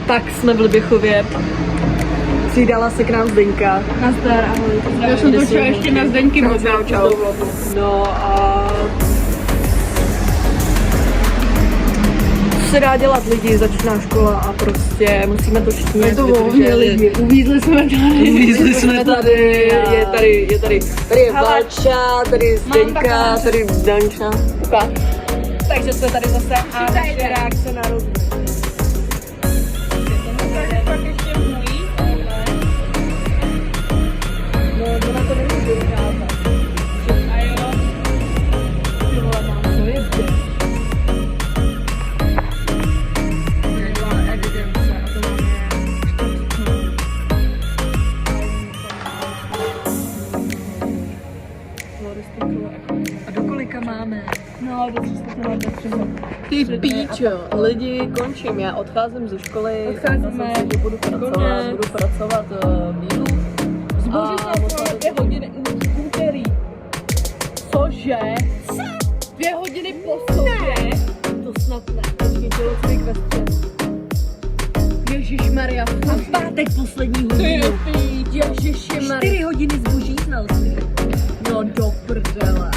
Tak jsme v Liběchově. Přidala se k nám Zdeňka. Nazdar, ahoj. Já jsem točila ještě na Zdeňky. Čau. No a... se dá dělat lidi, začíná škola a prostě musíme to všichni lidi. Uvízli jsme tady. Je tady Valča, tady Zdeňka, tady Danča. Takže jsme tady zase a naše reakce na rozvoj. No, ona to nemůže ukázat. A jo. Ty vole, mám co je zde. Evidence a to máme. A do kolika máme? No, do 300. Ty píčo, lidi, končím, já odcházím ze školy. Odcházíme. Budu pracovat míru. Zboží jsme 2 hodiny úterý. Cože? 2 hodiny po sobě? To snad ne, počkej, tělocvik ve střed. Ježišmarja. A v pátek poslední hodinu. Ty píč, ježišmarja. 4 hodiny zboží znalství. No do prdele.